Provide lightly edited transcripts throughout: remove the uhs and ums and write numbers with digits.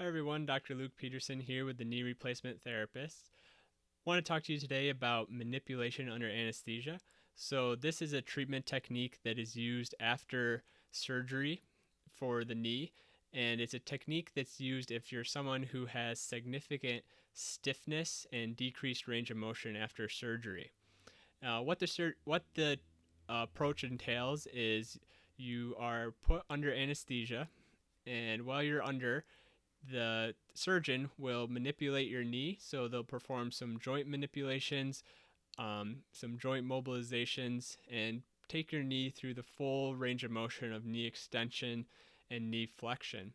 Hi everyone, Dr. Luke Peterson here with the Knee Replacement Therapist. I want to talk to you today about manipulation under anesthesia. So this is a treatment technique that is used after surgery for the knee, and it's a technique that's used if you're someone who has significant stiffness and decreased range of motion after surgery. What the approach entails is you are put under anesthesia, and while you're under, the surgeon will manipulate your knee. So they'll perform some joint manipulations, some joint mobilizations, and take your knee through the full range of motion of knee extension and knee flexion.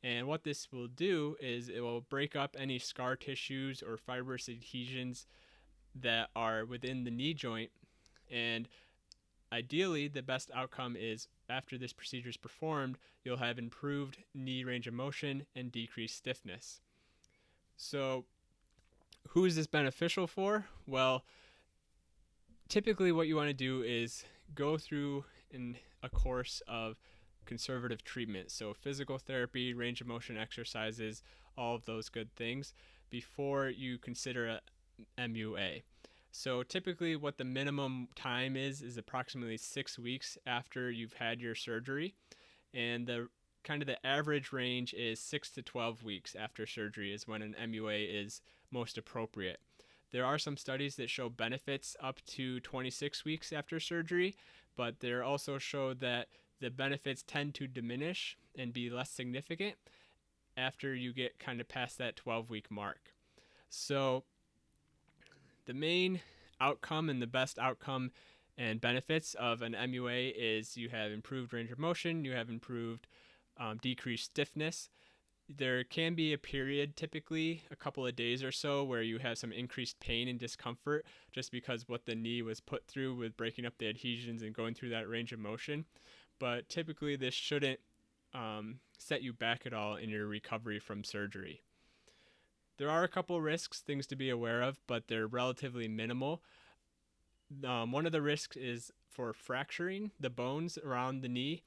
And what this will do is it will break up any scar tissues or fibrous adhesions that are within the knee joint. And ideally, the best outcome is after this procedure is performed, you'll have improved knee range of motion and decreased stiffness. So, who is this beneficial for? Well, typically, what you want to do is go through a course of conservative treatment. So, physical therapy, range of motion exercises, all of those good things before you consider a MUA. So typically what the minimum time is approximately 6 weeks after you've had your surgery, and the kind of the average range is 6 to 12 weeks after surgery is when an MUA is most appropriate. There are some studies that show benefits up to 26 weeks after surgery, but there also show that the benefits tend to diminish and be less significant after you get kind of past that 12-week mark. So the main outcome and the best outcome and benefits of an MUA is you have improved range of motion, you have improved decreased stiffness. There can be a period, typically a couple of days or so, where you have some increased pain and discomfort just because what the knee was put through with breaking up the adhesions and going through that range of motion. But typically this shouldn't set you back at all in your recovery from surgery. There are a couple risks, things to be aware of, but they're relatively minimal. One of the risks is for fracturing the bones around the knee.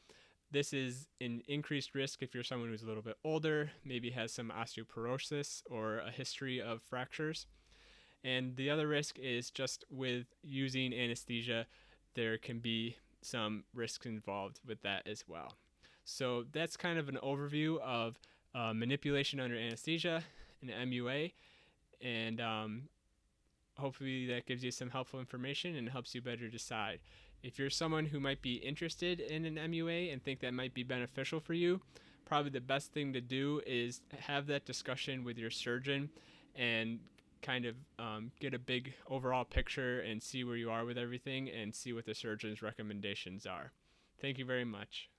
This is an increased risk if you're someone who's a little bit older, maybe has some osteoporosis or a history of fractures. And the other risk is just with using anesthesia, there can be some risks involved with that as well. So that's kind of an overview of manipulation under anesthesia, an MUA, and hopefully that gives you some helpful information and helps you better decide. If you're someone who might be interested in an MUA and think that might be beneficial for you, probably the best thing to do is have that discussion with your surgeon and kind of get a big overall picture and see where you are with everything and see what the surgeon's recommendations are. Thank you very much.